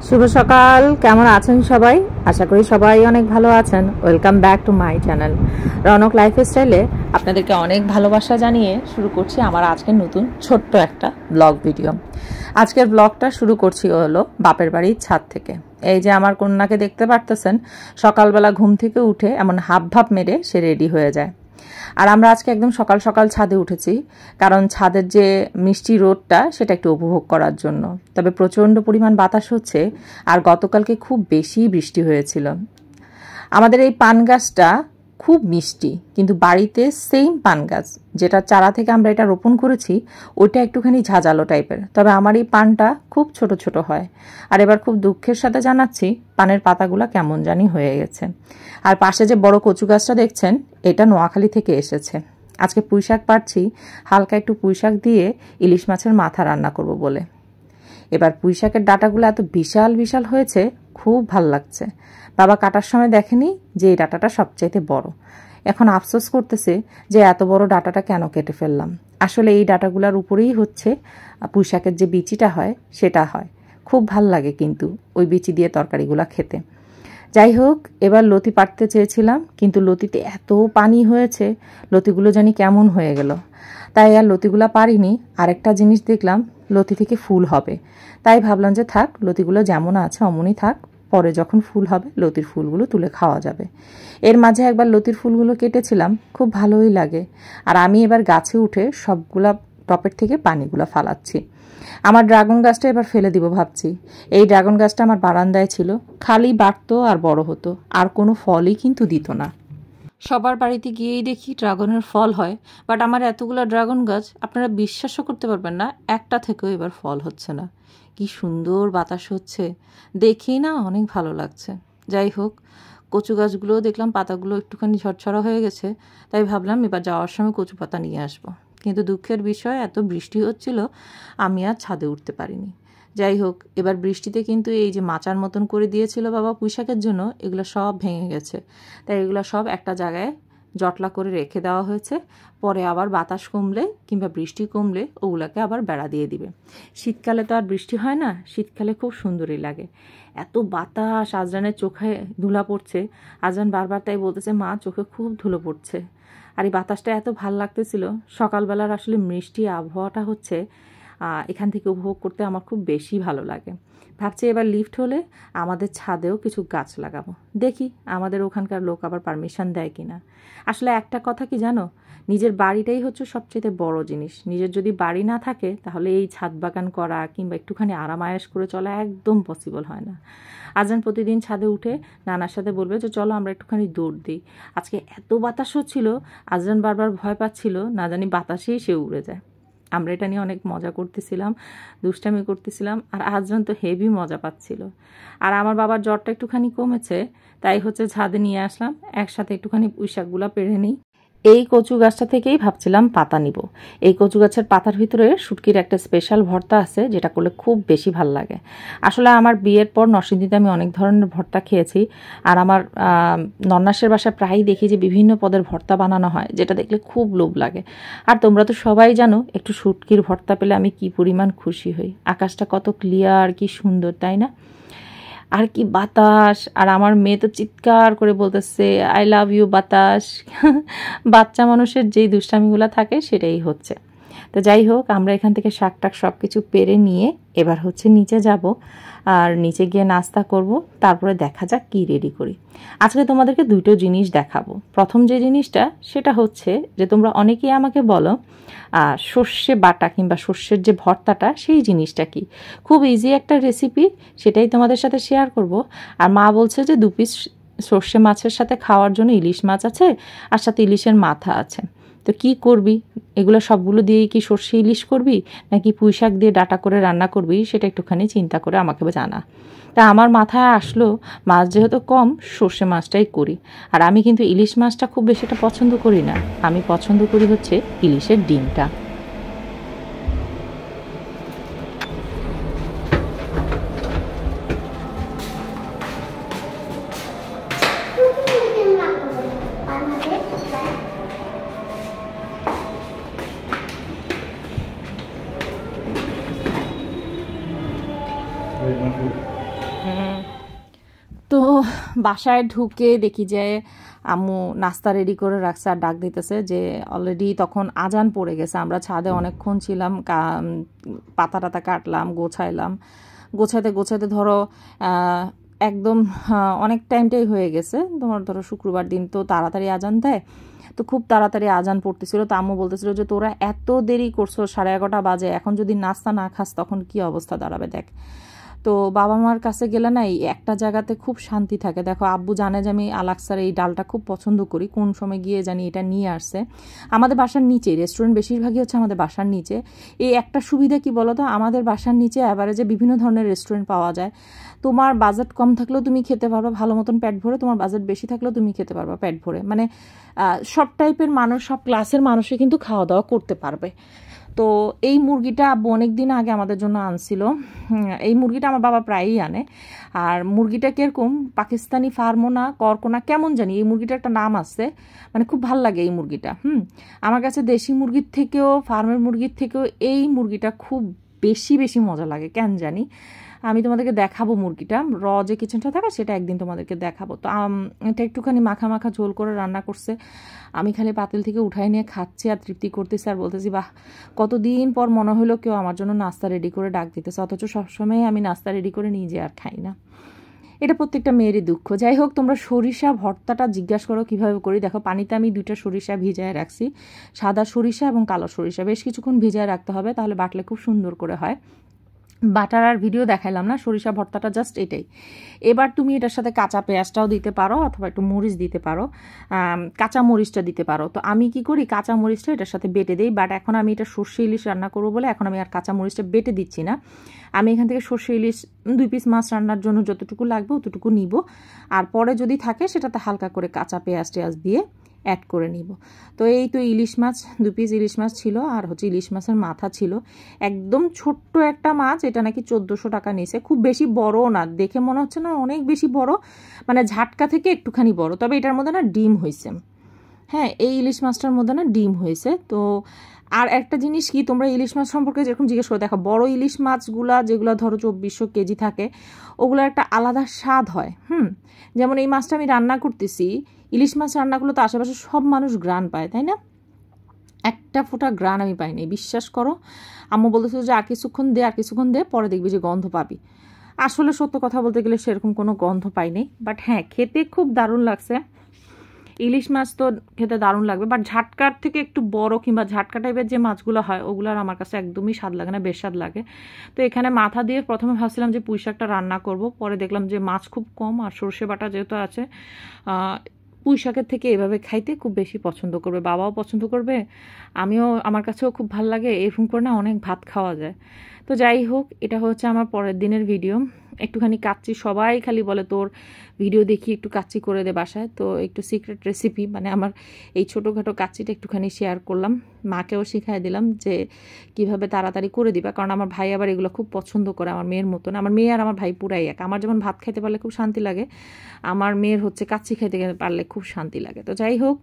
শুভ সকাল, কেমন আছেন সবাই? আশা করি সবাই অনেক ভালো আছেন। Welcome back to my channel Ronak লাইফস্টাইলে। আপনাদেরকে অনেক ভালোবাসা জানিয়ে শুরু করছি আমার আজকের নতুন ছোট্ট একটা ব্লগ ভিডিও। আজকের ব্লগটা শুরু করছি হলো বাপের বাড়ির ছাদ থেকে। এই যে আমার কন্যাকে দেখতে পারতেছেন, সকালবেলা ঘুম থেকে উঠে এমন হাফ ভাপ মেরে সে রেডি হয়ে যায়। আর আমরা আজকে একদম সকাল সকাল ছাদে উঠেছি, কারণ ছাদের যে মিষ্টি রোদটা সেটা একটু উপভোগ করার জন্য। তবে প্রচণ্ড পরিমাণ বাতাস হচ্ছে, আর গতকালকে খুব বেশি বৃষ্টি হয়েছিল। আমাদের এই পান গাছটা খুব মিষ্টি, কিন্তু বাড়িতে সেম পান গাছ যেটা চারা থেকে আমরা এটা রোপণ করেছি ওইটা একটুখানি ঝাঁঝালো টাইপের। তবে আমার এই পানটা খুব ছোট ছোট হয়। আর এবার খুব দুঃখের সাথে জানাচ্ছি, পানের পাতাগুলো কেমন জানি হয়ে গেছে। আর পাশে যে বড় কচু গাছটা দেখছেন, এটা নোয়াখালী থেকে এসেছে। আজকে পুঁইশাক পাড়ছি, হালকা একটু পুঁইশাক দিয়ে ইলিশ মাছের মাথা রান্না করব বলে। এবার পুঁইশাকের ডাঁটাগুলো এত বিশাল বিশাল হয়েছে, খুব ভাল লাগছে। বাবা কাটার সময় দেখেনি যে এই ডাঁটাটা সবচাইতে বড়। এখন আফসোস করতেছে যে এত বড় ডাঁটাটা কেন কেটে ফেললাম। আসলে এই ডাঁটাগুলোর উপরেই হচ্ছে পুঁইশাকের যে বিচিটা হয় সেটা হয়। খুব ভাল লাগে কিন্তু ওই বিচি দিয়ে তরকারিগুলো খেতে। যাই হোক, এবার লতি পাড়তে চেয়েছিলাম, কিন্তু লতিতে এত পানি হয়েছে, লতিগুলো জানি কেমন হয়ে গেল। তাই আর লতিগুলো পারিনি। আরেকটা জিনিস দেখলাম, লতি থেকে ফুল হবে। তাই ভাবলাম যে থাক, লতিগুলো যেমন আছে অমনই থাক, পরে যখন ফুল হবে লতির ফুলগুলো তুলে খাওয়া যাবে। এর মাঝে একবার লতির ফুলগুলো কেটেছিলাম, খুব ভালোই লাগে। আর আমি এবার গাছে উঠে সবগুলা টপের থেকে পানিগুলো ফালাচ্ছি। আমার ড্রাগন গাছটা এবার ফেলে দিব ভাবছি। এই ড্রাগন গাছটা আমার বারান্দায় ছিল, খালি বাড়তো আর বড় হতো, আর কোনো ফলই কিন্তু দিত না। সবার বাড়িতে গিয়েই দেখি ড্রাগনের ফল হয়, বাট আমার এতগুলো ড্রাগন গাছ আপনারা বিশ্বাসও করতে পারবেন না, একটা থেকেও এবার ফল হচ্ছে না। কি সুন্দর বাতাস হচ্ছে, দেখেই না অনেক ভালো লাগছে। যাই হোক, কচু গাছগুলোও দেখলাম পাতাগুলো একটুখানি ঝরঝরা হয়ে গেছে, তাই ভাবলাম এবার যাওয়ার সময় কচু পাতা নিয়ে আসবো। কিন্তু দুঃখের বিষয়, এত বৃষ্টি হচ্ছিল আমি আর ছাদে উঠতে পারিনি। যাই হোক, এবার বৃষ্টিতে কিন্তু এই যে মাচার মতন করে দিয়েছিল বাবা পুঁইশাকের জন্য, এগুলো সব ভেঙে গেছে। তাই এগুলো সব একটা জায়গায় জটলা করে রেখে দেওয়া হয়েছে। পরে আবার বাতাস কমলে কিংবা বৃষ্টি কমলে ওগুলোকে আবার বেড়া দিয়ে দিবে। শীতকালে তো আর বৃষ্টি হয় না, শীতকালে খুব সুন্দরই লাগে। এত বাতাস, আজরানের চোখে ধুলা পড়ছে। আজরান বারবার তাই বলতেছে, মা চোখে খুব ধুলো পড়ছে। আর এই বাতাসটা এত ভাল লাগতেছিল। সকালবেলার আসলে মিষ্টি আবহাওয়াটা হচ্ছে এখান থেকে উপভোগ করতে আমার খুব বেশি ভালো লাগে। ভাবছি এবার লিফট হলে আমাদের ছাদেও কিছু গাছ লাগাবো। দেখি আমাদের ওখানকার লোক আবার পারমিশন দেয় কিনা। আসলে একটা কথা কি জানো, নিজের বাড়িটাই হচ্ছে সবচেয়ে বড় জিনিস। নিজের যদি বাড়ি না থাকে তাহলে এই ছাদ বাগান করা কিংবা একটুখানি আরামায়েশ করে চলা একদম পসিবল হয় না। আজান প্রতিদিন ছাদে উঠে নানার সাথে বলবে যে চলো আমরা একটুখানি দৌড় দিই। আজকে এত বাতাস হচ্ছিল, আজান বারবার ভয় পাচ্ছিল না জানি বাতাসেই সে উড়ে যায়। আমরা এটা নিয়ে অনেক মজা করতেছিলাম, দুষ্টামি করতেছিলাম, আর আজরান তো হেভি মজা পাচ্ছিল। আর আমার বাবার জ্বরটা একটুখানি কমেছে, তাই হচ্ছে ছাদে নিয়ে আসলাম, একসাথে একটুখানি পুঁইশাকগুলো পেড়ে নিই। এই কচু গাছটা থেকেই ভাবছিলাম পাতা নিব। এই কচু গাছের পাতার ভিতরে শুটকির একটা স্পেশাল ভর্তা আছে, যেটা করলে খুব বেশি ভাল লাগে। আসলে আমার বিয়ের পর নরসিংদীতে আমি অনেক ধরনের ভর্তা খেয়েছি, আর আমার নন্নাসের বাসায় প্রায়ই দেখি যে বিভিন্ন পদের ভর্তা বানানো হয়, যেটা দেখলে খুব লোভ লাগে। আর তোমরা তো সবাই জানো, একটু শুটকির ভর্তা পেলে আমি কি পরিমাণ খুশি হই। আকাশটা কত ক্লিয়ার, কি সুন্দর, তাই না? আর কি বাতাস! আর আমার মেয়ে তো চিৎকার করে বলতেছে, আই লাভ ইউ বাতাস। বাচ্চা মানুষের যেই দুষ্টামিগুলো থাকে সেটাই হচ্ছে। তো যাই হোক, আমরা এখান থেকে শাক টাক সব কিছু পেরে নিয়ে এবার হচ্ছে নিচে যাব, আর নিচে গিয়ে নাস্তা করব। তারপরে দেখা যাক কি রেডি করি। আজকে তোমাদেরকে দুটো জিনিস দেখাবো। প্রথম যে জিনিসটা সেটা হচ্ছে যে তোমরা অনেকেই আমাকে বলো সর্ষে বাটা কিংবা সর্ষের যে ভর্তাটা, সেই জিনিসটা কি। খুব ইজি একটা রেসিপি, সেটাই তোমাদের সাথে শেয়ার করব। আর মা বলছে যে 2 পিস সর্ষে মাছের সাথে খাওয়ার জন্য ইলিশ মাছ আছে, আর সাথে ইলিশের মাথা আছে। তো কি করবি, এগুলো সবগুলো দিয়েই কি সর্ষে ইলিশ করবি নাকি পুঁইশাক দিয়ে ডাটা করে রান্না করবি, সেটা একটুখানি চিন্তা করে আমাকে জানা। তা আমার মাথায় আসলো, মাছ যেহেতু কম, সর্ষে মাছটাই করি। আর আমি কিন্তু ইলিশ মাছটা খুব বেশি একটা পছন্দ করি না, আমি পছন্দ করি হচ্ছে ইলিশের ডিমটা। বাসায় ঢুকে দেখি যে আম্মু নাস্তা রেডি করে রাখছে আর ডাক দিতেছে যে অলরেডি তখন আজান পড়ে গেছে। আমরা ছাদে অনেকক্ষণ ছিলাম, পাতা টাতা কাটলাম, গোছাতে গোছাতে ধরো একদম অনেক টাইমটাই হয়ে গেছে। তোমার ধরো শুক্রবার দিন তো তাড়াতাড়ি আজান দেয়, তো খুব তাড়াতাড়ি আজান পড়তেছিল। তো আম্মু বলতেছিল যে তোরা এত দেরি করছো, 11:30 বাজে, এখন যদি নাস্তা না খাস তখন কি অবস্থা দাঁড়াবে দেখ। তো বাবা মার কাছে গেলে না এই একটা জায়গাতে খুব শান্তি থাকে। দেখো আব্বু জানে যে আমি আলাক্সার এই ডালটা খুব পছন্দ করি, কোন সময় গিয়ে জানি এটা নিয়ে আসছে। আমাদের বাসার নিচে রেস্টুরেন্ট বেশিরভাগই হচ্ছে আমাদের বাসার নিচে। এই একটা সুবিধা কি বলো তো, আমাদের বাসার নিচে অ্যাভারেজে বিভিন্ন ধরনের রেস্টুরেন্ট পাওয়া যায়। তোমার বাজেট কম থাকলেও তুমি খেতে পারবা ভালো মতন পেট ভরে, তোমার বাজেট বেশি থাকলেও তুমি খেতে পারবা পেট ভরে। মানে সব টাইপের মানুষ, সব ক্লাসের মানুষই কিন্তু খাওয়া দাওয়া করতে পারবে। তো এই মুরগিটা আব্বু অনেক দিন আগে আমাদের জন্য আনছিল। এই মুরগিটা আমার বাবা প্রায়ই আনে। আর মুরগিটা কীরকম পাকিস্তানি ফার্মো না করকোনা কেমন জানি, এই মুরগিটার একটা নাম আছে, মানে খুব ভাল লাগে এই মুরগিটা। আমার কাছে দেশি মুরগির থেকেও ফার্মের মুরগির থেকেও এই মুরগিটা খুব বেশি বেশি মজা লাগে কেন জানি। আমি তোমাদেরকে দেখাবো মুরগিটা, যে কিচেনটা থাকে সেটা একদিন তোমাদেরকে দেখাবো। তো এটা একটুখানি মাখা মাখা ঝোল করে রান্না করছে। আমি খালি পাতিল থেকে উঠাই নিয়ে খাচ্ছি আর তৃপ্তি করতেছি আর বলতেছি বাহ, কতদিন পর মনে হলো কেউ আমার জন্য নাস্তা রেডি করে ডাক দিতেছে, অথচ সবসময় আমি নাস্তা রেডি করে নিজে আর খাই না। এটা প্রত্যেকটা মেয়েরই দুঃখ। যাই হোক, তোমরা সরিষা ভর্তাটা জিজ্ঞাসা করো কীভাবে করি। দেখো পানিতে আমি 2টা সরিষা ভিজায় রাখছি, সাদা সরিষা এবং কালো সরিষা। বেশ কিছুক্ষণ ভিজায় রাখতে হবে, তাহলে বাটলে খুব সুন্দর করে হয়। বাটার আর ভিডিও দেখাইলাম না, সরিষা ভর্তাটা জাস্ট এটাই। এবার তুমি এটার সাথে কাঁচা পেঁয়াজটাও দিতে পারো অথবা একটু মরিচ দিতে পারো, কাঁচা মরিচটা দিতে পারো। তো আমি কি করি, কাঁচা মরিচটা এটার সাথে বেটে দিই। বাট এখন আমি এটা সর্ষে ইলিশ রান্না করবো বলে এখন আমি আর কাঁচা মরিচটা বেটে দিচ্ছি না। আমি এখান থেকে সর্ষে ইলিশ 2 পিস মাছ রান্নার জন্য যতটুকু লাগবে অতটুকু নিব, আর পরে যদি থাকে সেটাতে হালকা করে কাঁচা পেঁয়াজ দিয়ে অ্যাড করে নিব। তো এই তো ইলিশ মাছ 2 পিস ইলিশ মাছ ছিল, আর হচ্ছে ইলিশ মাছের মাথা ছিল। একদম ছোট্ট একটা মাছ, এটা নাকি 1400 টাকা নিয়েছে। খুব বেশি বড় না, দেখে মনে হচ্ছে না অনেক বেশি বড়, মানে ঝাটকা থেকে একটুখানি বড়। তবে এটার মধ্যে না ডিম হয়েছে। হ্যাঁ, এই ইলিশ মাছটার মধ্যে না ডিম হয়েছে। তো আর একটা জিনিস কি, তোমরা ইলিশ মাছ সম্পর্কে যেরকম জিজ্ঞেস করে, দেখো বড় ইলিশ মাছগুলা যেগুলো ধরো 2400 কেজি থাকে, ওগুলো একটা আলাদা স্বাদ হয়। যেমন এই মাছটা আমি রান্না করতেছি, ইলিশ মাছ রান্নাগুলো তো আশেপাশে সব মানুষ গ্রান পায়, তাই না? একটা ফোঁটা গ্রান আমি পাইনি, বিশ্বাস করো। আম্মু বলতেছিল যে আর কিছুক্ষণ দে পরে দেখবি যে গন্ধ পাবি। আসলে সত্য কথা বলতে গেলে সেরকম কোনো গন্ধ পাইনি। বাট হ্যাঁ, খেতে খুব দারুণ লাগছে। ইলিশ মাছ তো খেতে দারুণ লাগবে, বাট ঝাটকার থেকে একটু বড় কিংবা ঝাটকা টাইপের যে মাছগুলো হয় ওগুলোর আমার কাছে একদমই স্বাদ লাগে না, বেশ স্বাদ লাগে। তো এখানে মাথা দিয়ে প্রথমে ভাবছিলাম যে পুঁই শাকটা রান্না করব, পরে দেখলাম যে মাছ খুব কম আর সর্ষে বাটা যেহেতু আছে, পুঁই শাকের থেকে এভাবে খাইতে খুব বেশি পছন্দ করবে, বাবাও পছন্দ করবে, আমার কাছেও খুব ভালো লাগে। এরকম করে না অনেক ভাত খাওয়া যায়। তো যাই হোক, এটা হচ্ছে আমার পরের দিনের ভিডিও। একটুখানি কাচ্চি, সবাই খালি বলে তোর ভিডিও দেখি একটু কাচ্চি করে দে বাসায়। তো একটু সিক্রেট রেসিপি, মানে আমার এই ছোটোখাটো কাচ্চিটা একটুখানি শেয়ার করলাম, মাকেও শিখাই দিলাম যে কিভাবে তাড়াতাড়ি করে দিবা। কারণ আমার ভাই আবার এগুলো খুব পছন্দ করে, আমার মেয়ের মতন। আমার মেয়ে আর আমার ভাই পুরাই এক। আমার যেমন ভাত খাইতে পারলে খুব শান্তি লাগে, আমার মেয়ের হচ্ছে কাচ্চি খাইতে পারলে খুব শান্তি লাগে। তো যাই হোক,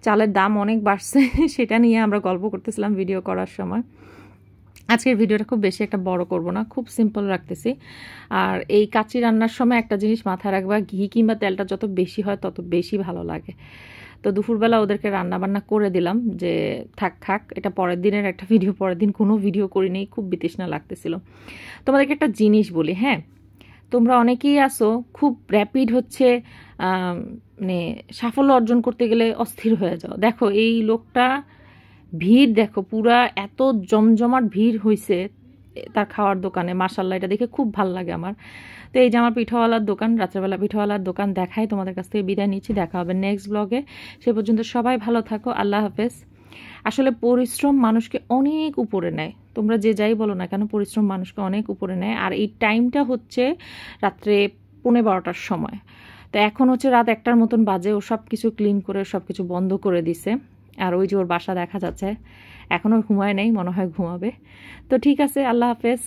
চালের দাম অনেক বাড়ছে, সেটা নিয়ে আমরা গল্প করতেছিলাম ভিডিও করার সময়। আজকের ভিডিওটা খুব বেশি একটা বড় করব না, খুব সিম্পল রাখতেছি। আর এই কাচ্চি রান্নার সময় একটা জিনিস মাথায় রাখবা, ঘি কিংবা তেলটা যত বেশি হয় তত বেশি ভালো লাগে। তো দুপুরবেলা ওদেরকে রান্না বান্না করে দিলাম যে থাক, এটা পরের দিনের একটা ভিডিও, পরের দিন কোনো ভিডিও করিনি, খুব বিতৃষ্ণা লাগতেছিল। তোমাদেরকে একটা জিনিস বলি, হ্যাঁ, তোমরা অনেকেই আসো খুব র্যাপিড হচ্ছে মানে সাফল্য অর্জন করতে গেলে অস্থির হয়ে যাও। দেখো এই লোকটা, ভিড় দেখো পুরা এত জমজমাট ভিড় হয়েছে তার খাওয়ার দোকানে, মাশাআল্লাহ, এটা দেখে খুব ভালো লাগে আমার। তো এই যে আমার পিঠাওয়ালার দোকান, রাত্রেবেলা পিঠাওয়ালার দোকান দেখাই। তোমাদের কাছ থেকে বিদায় নিচ্ছি, দেখা হবে নেক্সট ব্লগে। সে পর্যন্ত সবাই ভালো থাকো, আল্লাহ হাফেজ। আসলে পরিশ্রম মানুষকে অনেক উপরে নেয়, তোমরা যে যাই বলো না কেন, পরিশ্রম মানুষকে অনেক উপরে নেয়। আর এই টাইমটা হচ্ছে রাত্রে 11:15টার সময়। তো এখন হচ্ছে রাত 1টার মতন বাজে, ও সব কিছু ক্লিন করে সব কিছু বন্ধ করে দিছে। আর ওই যে ওর বাসা দেখা যাচ্ছে, এখনও ঘুমায় নেই, মনে হয় ঘুমাবে। তো ঠিক আছে, আল্লাহ হাফেজ।